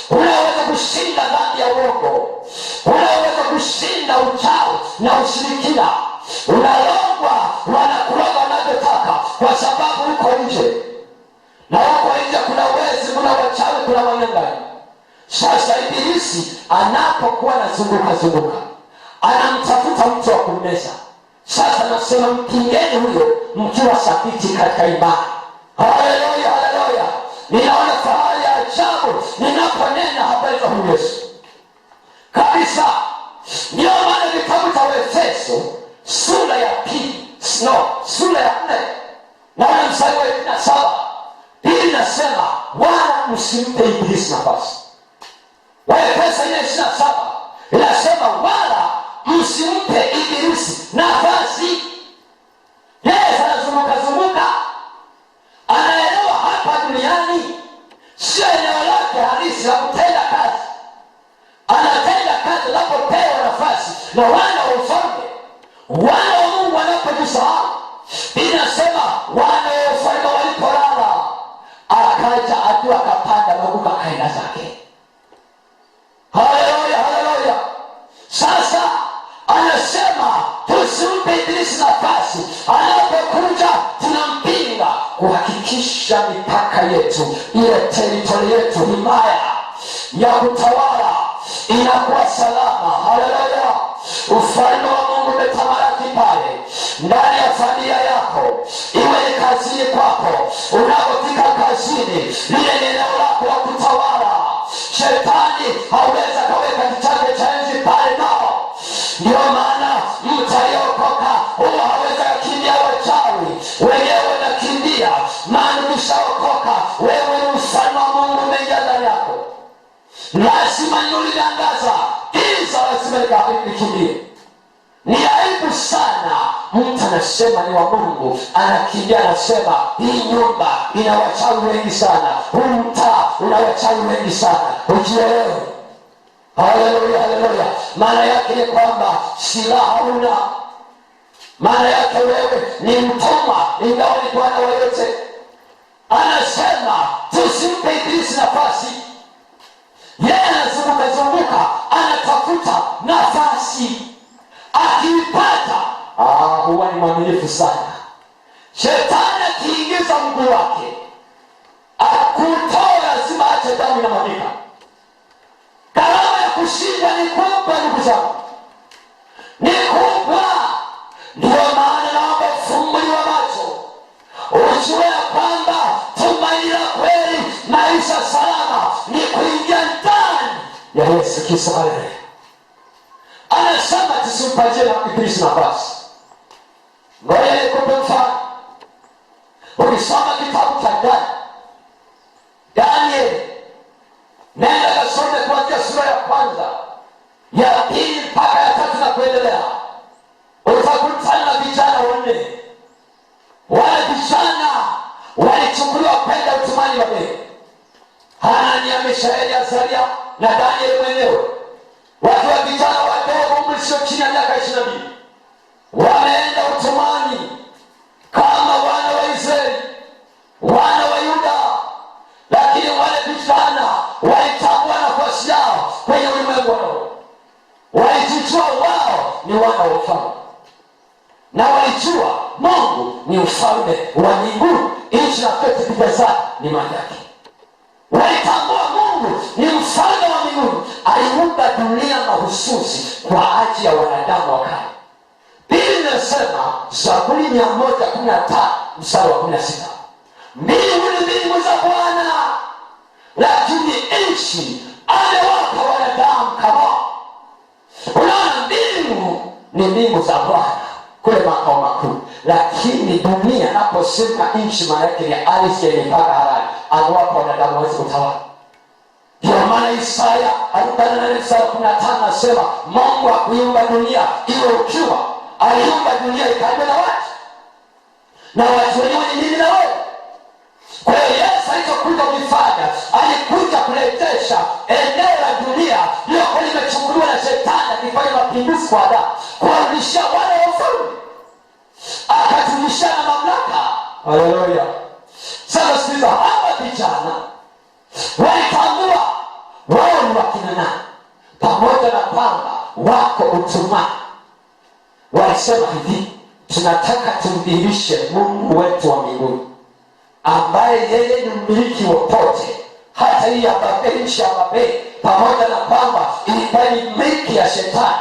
unaweza kushinda dhambi ya uongo, unaweza kushinda uchawi na ushirikina. Unalogwa, wanakuloga wanavyotaka, kwa sababu uko nje, na uko nje kuna wezi, kuna wachawi, kuna wanyang'anyi. Sasa ibilisi anapokuwa anazunguka anamtafuta mtu wa kummeza. Sasa nasema mpingeni huyo mkiwa thabiti katika imani. Haleluya, haleluya! Ninaona fahari ya ajabu ninaponena habari za huyu Yesu kabisa. Ndio maana kitabu cha Efeso sura ya 4 na mstari wa 17, Biblia inasema wala msimpe ibilisi nafasi. Waefeso 4:27 inasema wala msimpe ibilisi nafasi. Yesu anazunguka, anaelewa hapa duniani sio eneo lake halisi la kutenda kazi. Anatenda kazi anapopewa nafasi na wana wa ufalme. Wana wa Mungu wanapojisahau, inasema wana wa ufalme walipolala, akaja adui akapanda maguka kaenda zake. Haleluya, haleluya! Sasa anasema tusimpe ibilisi nafasi. Anapokuja tunampinga, kubadilisha mipaka yetu, ile teritori yetu, himaya ya kutawala inakuwa salama. Haleluya! Ufalme wa Mungu umetamalaki pale ndani ya familia yako, iwe ni kazini kwako. Unapofika kazini, lile ni eneo lako la kutawala. Shetani hawezi kaweka kichake cha enzi pale, nao ndio maana mtu aliyeokoka huwa hawezi kukimbia wachawi, wenyewe nakimbia, maana ukishaokoka wewe ni ufalme wa Mungu umeingia ndani yako. Lazima nuliangaza giza, lazima likimbie. Ni aibu sana mtu anasema ni wa Mungu, anakimbia anasema hii nyumba ina wachawi wengi sana, huu mtaa una wachawi wengi sana. Ujielewe. Haleluya, haleluya. Maana yake ni kwamba silaha una, maana yake wewe ni mtumwa, ingawa ni Bwana wa yote. Anasema tusimpe Ibilisi nafasi. Yeye anazunguka anatafuta nafasi, akiipata huwa ni mwaminifu sana. Shetani akiingiza mguu wake akutoa, lazima ache damu inamwagika. Gharama ya kushinda ni kubwa, ndugu zangu, ni kubwa. Ndio maana naomba ufumbuliwe macho, ujue kwamba tumaini la kweli, maisha salama ni kuingia ndani ya Yesu Kristo. Anasema tusimpatie na Ibilisi nafasi. Ngoja nikupe mfano. Ukisoma kitabu cha Danieli, nenda kasome kuanzia sura ya kwanza, ya pili mpaka ya tatu na kuendelea. Utakutana na vijana wanne. Wale vijana walichukuliwa kwenda utumwani wa Babeli. Hanania, Mishaeli, Azaria na Danieli mwenyewe, wakiwa vijana wadogo, umri sio chini ya miaka 22, wameenda utumwani kama wana wa Israeli, wana wa Yuda. Lakini wale vijana walitambua nafasi yao kwenye ulimwengu wao, walijijua wao ni wana wa ufalme, na walijua Mungu ni ufalme wa mbinguni, nchi na vyote vijazao ni mali yake. Walitambua Mungu ni mfalme wa mbinguni, aliumba dunia mahususi kwa ajili ya wanadamu wa kale. Biblia inasema Zaburi 115 mstari wa 16, mbingu ni mbingu za Bwana, lakini nchi amewapa wanadamu kama. Unaona, mbingu ni mbingu za Bwana kule makao makuu, lakini dunia naposema nchi, maana yake ni ardhi yenye mipaka halali, amewapa wanadamu waweze kutawala. Ndio maana Isaya 44:15 nasema Mungu hakuumba dunia iwe ukiwa, aliumba dunia ikawa na watu, na watu wenyewe ni mimi na wewe. Kwa hiyo Yesu alichokuja kufanya, alikuja kurejesha eneo la dunia lilokuwa limechukuliwa na Shetani, akifanya mapinduzi kwa Adamu, kuwarudishia wana wa ufalme, akaturudishia na mamlaka. Haleluya. Sasa sikiliza, hawa vijana walitambua wao ni wakina nani, pamoja na kwamba wako utumwani. Walisema hivi, tunataka tumdhihirishe Mungu wetu wa mbinguni, ambaye yeye ni mmiliki wa pote. Hata hii ya Babeli, nchi ya Babeli, pamoja na kwamba ilikuwa ni milki ya Shetani,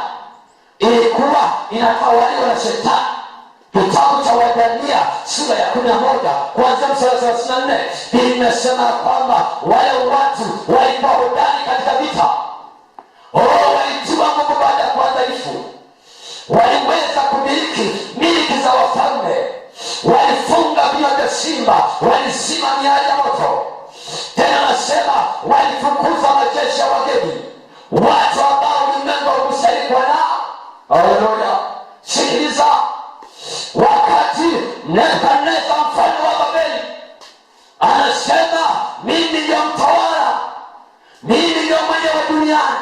ilikuwa inatawaliwa na Shetani. Kitabu cha Waebrania sura ya 11 kuanzia mstari wa 34 inasema kwamba wale watu walikuwa hodari katika vita. Walitiwa nguvu baada ya kuadhaifu, waliweza kumiliki miliki za wafalme, walifunga vinywa vya simba, walizima miali ya moto. Tena nasema walifukuza majeshi ya wageni, watu ambao ulimwengu haukushirikwa nao. Haleluya. Sikiliza, wakati Nebukadneza mfalme wa Babeli anasema mimi ndio mtawala, mimi ndio mwenyewe duniani,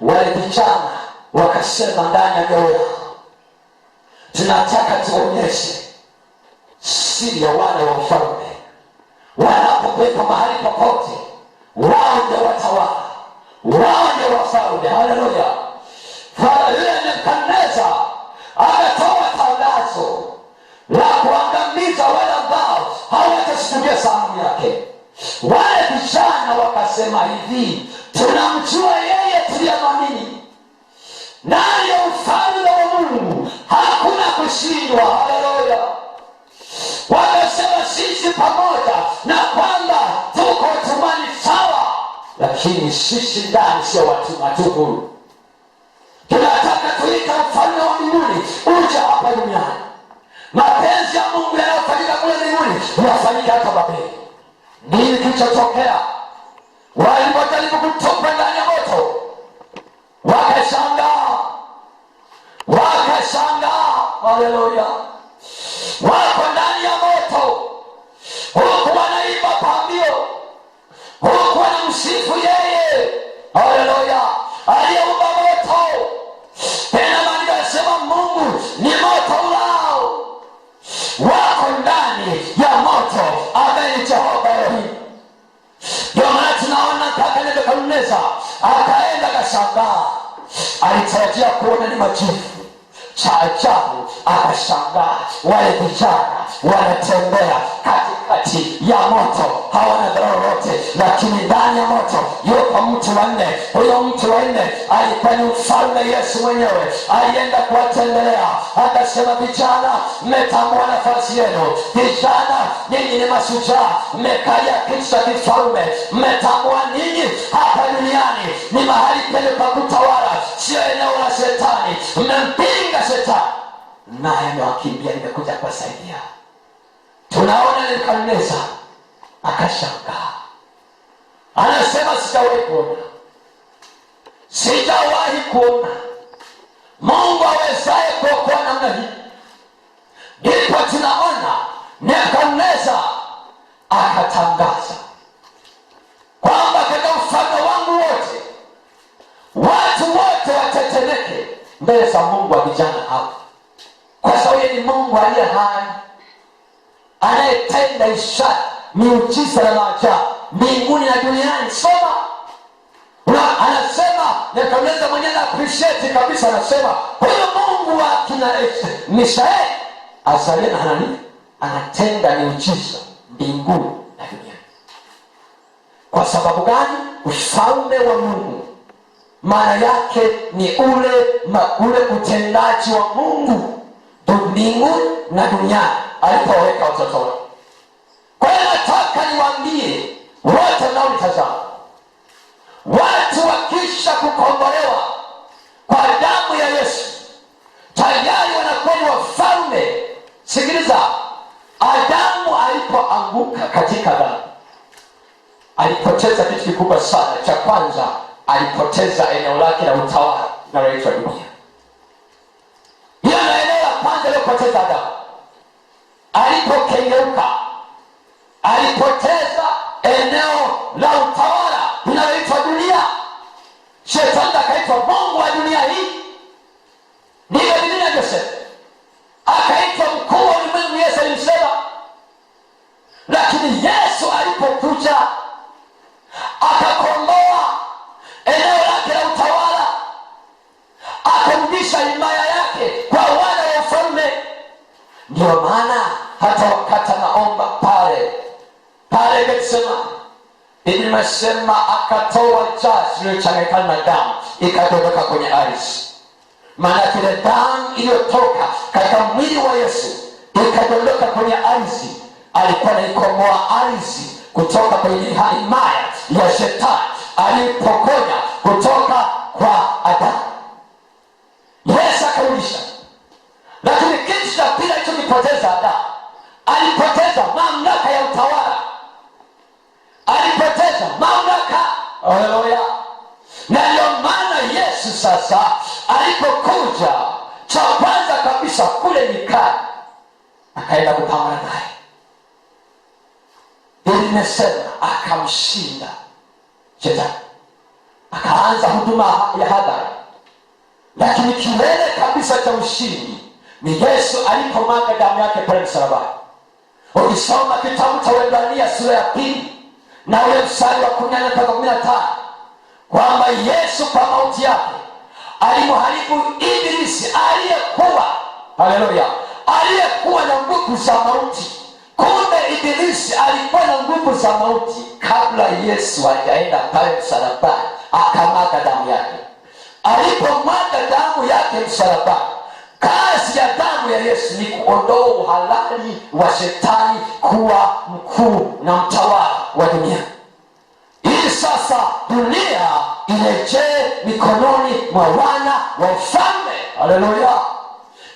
wale vijana wakasema ndani ya mioyo yao, tunataka tuonyeshe siri ya wana wa ufalme. Wanapokuwepo mahali popote, wao ndio watawala, wao ndio wafalme. Haleluya. Yule Nebukadneza akatoa tangazo la kuangamiza wale ambao hawatasikia katika zamu yake. Wale vijana wakasema hivi, tunamjua yeye tuliyemwamini, nayo ufalme wa Mungu hakuna kushindwa. Haleluya! Wakasema sisi pamoja na kwamba tuko tumani sawa, lakini sisi ndani sio watumwa tu. Tunataka tuita ufalme wa mbinguni uje hapa duniani. Mapenzi ya Mungu yanayofanyika kule mbinguni yanafanyika hapa Babeli. Nini kilichotokea? Walipojaribu kutupa ndani ya moto, wakashangaa. Haleluya! Wako ndani ya moto, huku wanaimba pambio, huku wanamsifu yeye. Haleluya! aliyeumba moto. Tena maandiko yanasema Mungu ni moto ulao. Wako ndani ya moto ambaye ni Jehova Elohim. Ndio maana tunaona mpaka Nebukadneza akaenda akashangaa. Alitarajia kuona ni majivu, cha ajabu akashangaa. Wale vijana wanatembea katikati ya moto, hawana dharura lolote, lakini ndani ya moto yupo mtu wa nne. Huyo mtu wa nne alikuwa ni mfalme Yesu mwenyewe. Alienda kuwatembelea akasema, vijana, mmetambua nafasi yenu. Vijana, ninyi ni mashujaa, mmekalia kiti cha kifalme. Mmetambua ninyi hapa duniani ni mahali penu pa kutawala, sio eneo la shetani. Mmempinga shetani naye amewakimbia, nimekuja kuwasaidia. Tunaona Nebukadneza akashangaa, anasema sijawahi kuona Mungu awezaye kuokoa namna hii. Ndipo tunaona Nebukadneza akatangaza kwamba katika ufalme wangu wote watu wote watetemeke mbele za Mungu wa vijana hao, kwa sababu yeye ni Mungu aliye hai, anayetenda ishara, miujiza na maajabu mbinguni na duniani. Soma, anasema Nebukadneza mwenyewe na appreciate kabisa, anasema huyo Mungu wa kina Mishaeli, Azaria na Hanania anatenda miujiza mbinguni na duniani. Kwa sababu gani? Ufalme wa Mungu maana yake ni ule utendaji wa Mungu mbinguni na duniani alipoweka watoto wake. Kwa hiyo nataka niwaambie wote mnaonitazama, watu wakisha kukombolewa kwa damu ya Yesu tayari wanakuwa ni wafalme. Sikiliza, Adamu alipoanguka katika dhambi alipoteza kitu kikubwa sana. Cha kwanza, alipoteza eneo lake la utawala linaloitwa dunia. Hiyo na eneo la kwanza alipoteza Adamu. Alipokengeuka alipoteza eneo la utawala linaloitwa dunia. Shetani akaitwa Mungu wa dunia hii, ndivyo Biblia inasema. Akaitwa mkuu wa ulimwengu, Yesu alimsema. Lakini Yesu alipokuja akakomboa eneo lake la utawala, akamrudisha himaya yake kwa wana wa ufalme. Ndio maana hata wakati anaomba pale Getsemani, Biblia inasema akatoa jasho lililochanganyikana na damu ikadondoka kwenye ardhi. Maana ile damu iliyotoka katika mwili wa Yesu ikadondoka kwenye ardhi, alikuwa anaikomoa ardhi kutoka kwenye himaya ya shetani alipokonya kutoka kwa Adamu. Yesu akarudisha. Lakini kitu cha pili alichokipoteza Adamu, alipoteza mamlaka ya utawala, alipoteza mamlaka. Haleluya! Na ndio maana Yesu sasa alipokuja, cha kwanza kabisa kule nyikani akaenda kupambana naye. Ili nimesema akamshinda shetani, akaanza huduma ya hadhara. Lakini kilele kabisa cha ushindi ni Yesu alipomwaga damu yake pale msalabani. Ukisoma kitabu cha Waebrania sura ya 2 na ule mstari wa 14 mpaka 15, kwamba Yesu kwa mauti yake alimharibu Ibilisi aliyekuwa, haleluya, aliyekuwa na nguvu za mauti Kumbe Ibilisi alikuwa na nguvu za mauti kabla Yesu hajaenda pale msalabani akamwaga damu yake. Alipomwaga damu yake msalabani, kazi ya damu ya Yesu ni kuondoa uhalali wa shetani kuwa mkuu na mtawala wa dunia, ili sasa dunia irejee mikononi mwa wana wa ufalme. Haleluya!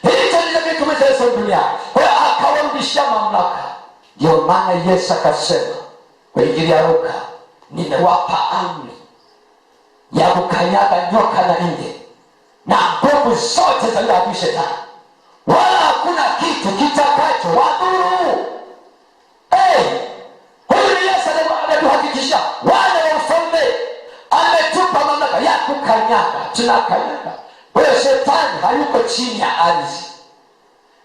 Hicho ndicho kitu kimesha duniani. Kwa hiyo akawarudishia mamlaka. Ndio maana Yesu akasema kwa Injili ya Luka, nimewapa amri ya kukanyaga nyoka na nge na nguvu zote za adui shetani, wala hakuna kitu kitakacho wadhuru. Huyu ni Yesu anatuhakikisha wana wa ufalme, ametupa mamlaka ya kukanyaga. Tunakanyaga. Kwa hiyo shetani hayuko chini ya ardhi.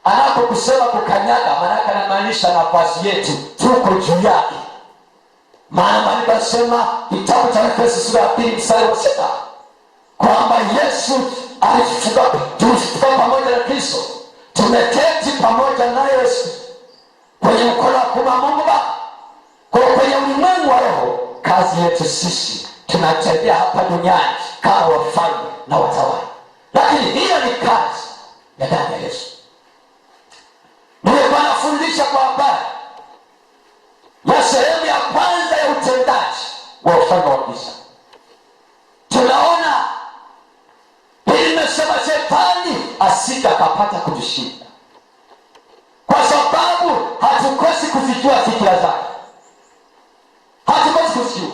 Anapokusema kukanyaga, maana anamaanisha nafasi yetu, tuko juu yake. Maana Maandiko yanasema kitabu cha Efeso sura ya 2 mstari wa 6 kwamba Yesu tulifufuka pamoja na Kristo, tumeketi pamoja na Yesu kwenye mkono wa kuume wa Mungu Baba. Kwa kwenye ulimwengu wa roho, kazi yetu sisi tunatembea hapa duniani kama wafalme na watawala, lakini hiyo ni kazi ya damu ya Yesu. Nilikuwa nafundisha kwa habari ya sehemu ya kwanza ya utendaji wa ufalme wa giza. Tunaona ilimesema shetani asije akapata kujishinda, kwa sababu hatukosi kuzijua fikira zake, hatukosi kuzijua.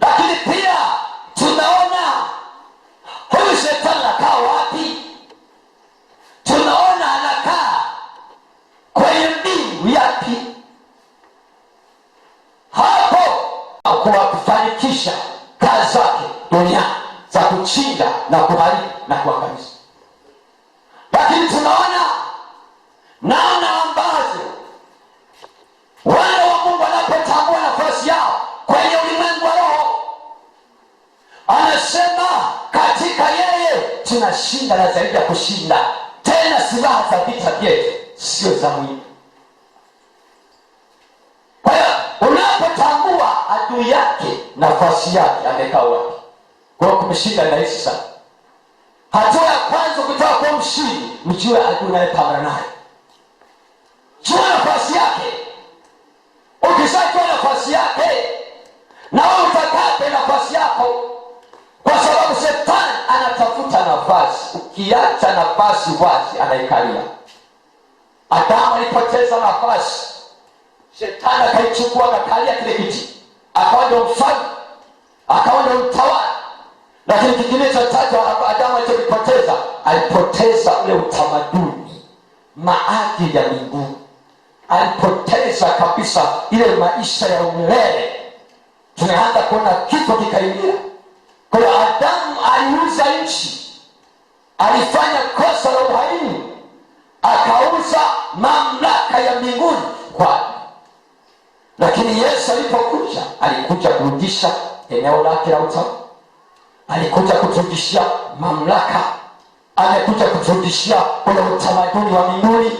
Lakini pia tunaona huyu shetani anakaa wapi? Tunaona anakaa kwenye mbingu yapi? Hapo kwa kufanikisha kazi zake duniani za kuchinja na kuharibu na kuangamiza. Lakini tunaona namna ambazo wana wa Mungu wanapotambua nafasi yao kwenye ulimwengu wa roho. Anasema katika yeye tunashinda na zaidi ya kushinda, tena silaha za vita vyetu sio za mwili. Kwa hiyo unapotambua adui yake nafasi yake amekaa wapi, kwa kumshinda ni rahisi sana. Hatua ya kwanza kutaka kuwa mshindi, mjue adui unayepambana naye. Jua nafasi yake. Ukishajua nafasi yake, na wewe utakate nafasi yako, kwa sababu shetani anatafuta nafasi. Ukiacha nafasi wazi, anaikalia. Adamu alipoteza nafasi, shetani akaichukua, akakalia kile kiti, akawa ndio mfalme, akawa ndio mtawala. Lakini kingine cha tatu Adamu alichokipoteza, alipoteza ule utamaduni, maadili ya mbinguni. Alipoteza kabisa ile maisha ya umilele. Tunaanza kuona kifo kikaingia. Kwa hiyo Adamu aliuza nchi, alifanya kosa la uhaini, akauza mamlaka ya mbinguni kwa. Lakini Yesu alipokuja, alikuja kurudisha eneo lake la utawala, alikuja kuturudishia mamlaka, amekuja kuturudishia ule utamaduni wa mbinguni.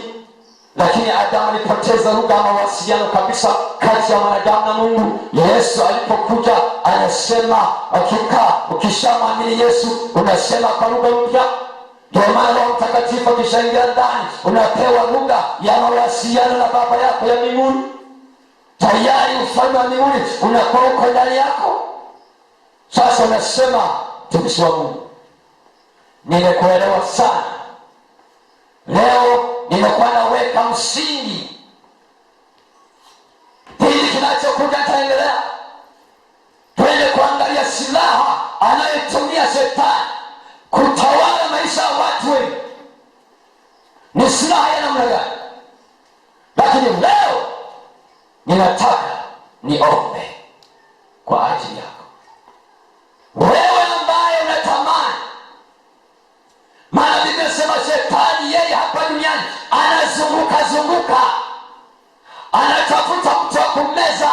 Lakini Adamu alipoteza lugha ya mawasiliano kabisa kati ya mwanadamu na Mungu. Yesu alipokuja anasema, hakika ukishamwamini Yesu unasema kwa lugha mpya. Ndio maana Roho Mtakatifu akishaingia ndani, unapewa lugha ya mawasiliano na Baba yako ya mbinguni. Tayari ufalme wa mbinguni unakuwa uko ndani yako. Sasa unasema, mtumishi wa Mungu, nimekuelewa sana. Leo nimekuwa naweka msingi, hili kinachokuja taendelea. Twende kuangalia silaha anayetumia shetani kutawala maisha ya watu wengi. Ni silaha ya namna gani? Lakini leo ninataka niombe kwa ajili yako wewe ambaye unatamani. Maana Biblia inasema shetani yeye hapa duniani anazunguka, anatafuta mtu wa kummeza.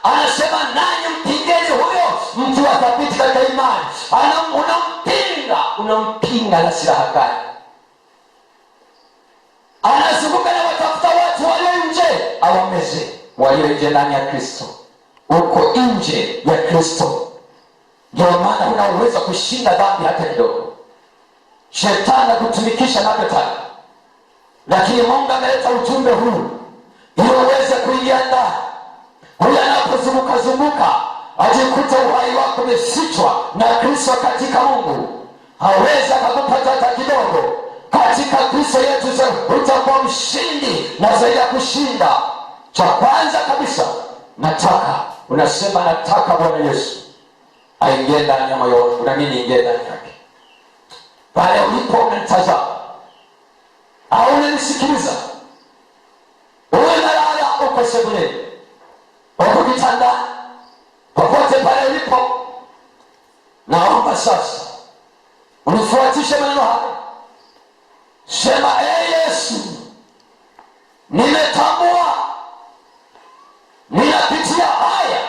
Anasema, nanyi mpingeni huyo mtu wa thabiti katika imani. Unampinga na silaha gani? Anazunguka na watafuta watu wameze walio nje ndani ya Kristo. Uko nje ya Kristo, ndio maana huna uwezo kushinda dhambi hata kidogo. Shetani akutumikisha anavyotaka, lakini Mungu ameleta ujumbe huu ili uweze kuingia ndani. Huyu anapozunguka zunguka ajikuta uhai wako umefichwa na Kristo katika Mungu, hawezi akakupata hata kidogo. Katika Kristo yetu utakuwa mshindi na zaidi ya kushinda. Cha kwanza kabisa, unasema nataka Bwana Yesu aingie ndani ya moyo wangu, na mimi niingie ndani yake. Pale ulipo unanitazama au unanisikiliza, uwe malala, uko sebuleni, uko kitandani, popote pale ulipo, naomba sasa unifuatishe maneno haya. Sema, Yesu, nimetambua ninapitia haya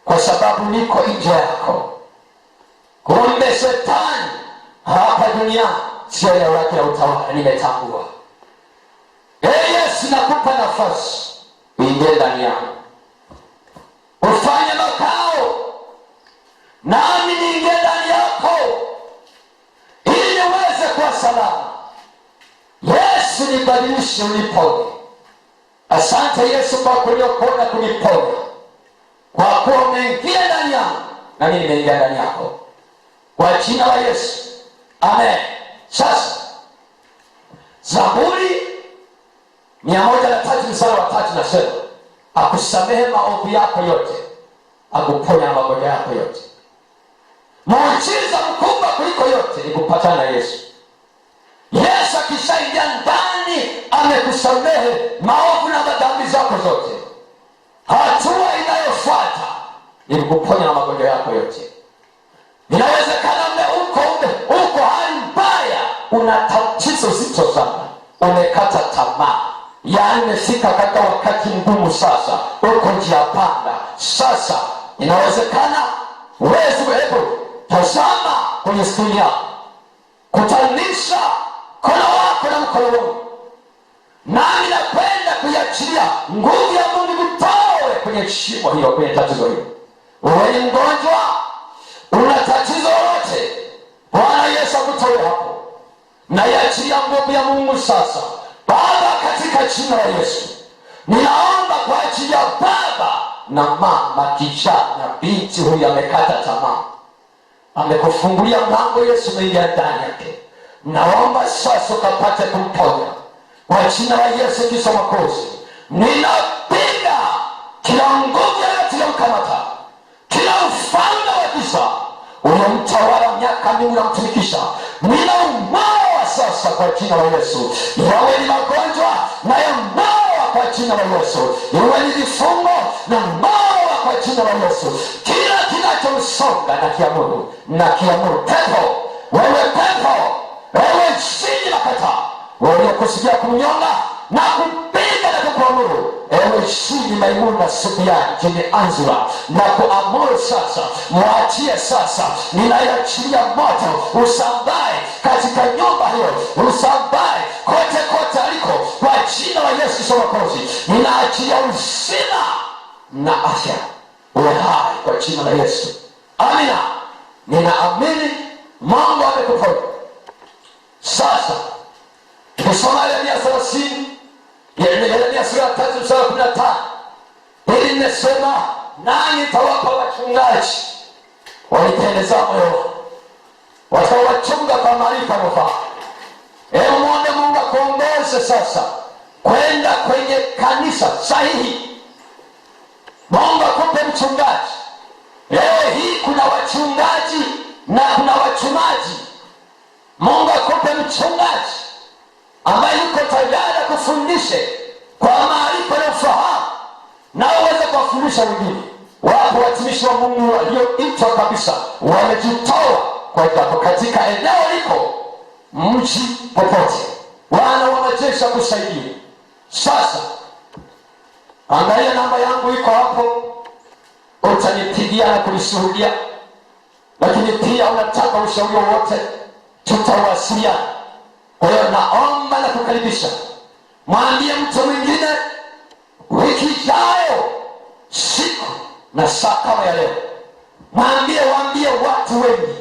kwa sababu niko nje yako. Kumbe shetani hapa duniani sio eneo lake la utawala. Nimetambua. Yesu, nakupa nafasi uingie ndani yangu, ufanye makao nami niingie ndani yako ili niweze kuwa salama. Yesu, nibadilishe, uniponye. Asante Yesu kwa kuniokoa, kuniponya, kwa kuwa umeingia ndani yangu na mimi nimeingia ndani yako, kwa jina la Yesu, amen. Sasa Zaburi 103 mstari wa 3 nasema, akusamehe maovu yako yote, akuponya magonjwa yako yote. Muujiza mkubwa kuliko yote ni kupatana na Yesu. Yesu akishaingia ndani, amekusamehe maovu na madhambi zako zote. Hatua inayofuata ni kuponya na magonjwa yako yote. Inawezekana uko hali mbaya, una tatizo zito sana, umekata tamaa, yaani umefika katika wakati mgumu sasa, uko njia panda. Sasa inawezekana hebu tazama kwenye skrini yako, kutanisha mkono wako na mkono wangu, nami napenda kuiachilia nguvu ya Mungu kutoe kwenye shimo hilo, kwenye tatizo hilo. Wewe ni mgonjwa, una tatizo lolote, Bwana Yesu akutoe hapo. Naiachilia nguvu ya Mungu sasa. Baba, katika jina la Yesu, ninaomba kwa ajili ya baba na mama, kijana, binti huyu amekata tamaa, amekufungulia mlango. Yesu, umeingia ndani yake. Naomba sasa ukapate kumponya kwa jina la Yesu Kristo Mwokozi. Ninapiga kila nguvu yote ya mkamata, kila ufalme wa giza unamtawala miaka mingi na mtumikisha, ninaumawa sasa kwa jina la Yesu. Yawe ni magonjwa na yamawa kwa jina la Yesu, iwe ni vifungo na mawa kwa jina la Yesu. Kila kinachomsonga na kiamuru pepo, wewe chini makata, wewe kusikia kumnyonga na kupiga na kukuamuru, ewe chini Maimuna Subiani jini Anzura, na kuamuru sasa, mwachie sasa. Ninaiachilia moto usambae katika nyumba hiyo, usambae kote aliko kwa jina la Yesu Mwokozi. Ninaachilia uzima na afya, uwe hai kwa jina la Yesu. Amina. Ninaamini Mungu amekuponya. Sasa tukisoma Yeremia 30, Yeremia sura ya 3 mstari wa 15, hili nimesema, nani tawapa wachungaji wanipendeza moyo, watawachunga kwa maarifa yanayofaa. Hebu muombe Mungu akuongoze sasa kwenda kwenye kanisa sahihi. Mungu akupe mchungaji. Leo hii kuna wachungaji na kuna wachumaji. Mungu akupe mchungaji ambaye yuko tayari kufundishe kwa maarifa na ufahamu, na uweze kuwafundisha wengine. Wapo watumishi wa Mungu walioitwa kabisa, wamejitoa kwa katika eneo liko mji popote, wana wa majeshi kusaidia. Sasa angalia, namba yangu iko hapo, utanipigia na kunishuhudia. Lakini pia unataka ushauri wote, tutawasiliana. Kwa hiyo naomba na kukaribisha, mwambie mtu mwingine na saa kama ya leo, waambie watu wengi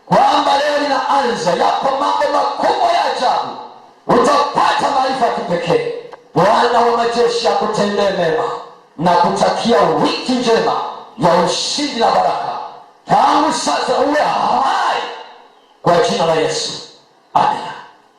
kwamba leo linaanza, yapo mambo makubwa ya ajabu. Utapata maarifa ya kipekee. Bwana wa majeshi akutendee mema na kutakia wiki njema ya ushindi na baraka tangu sasa uwe hai, kwa jina la Yesu, amina.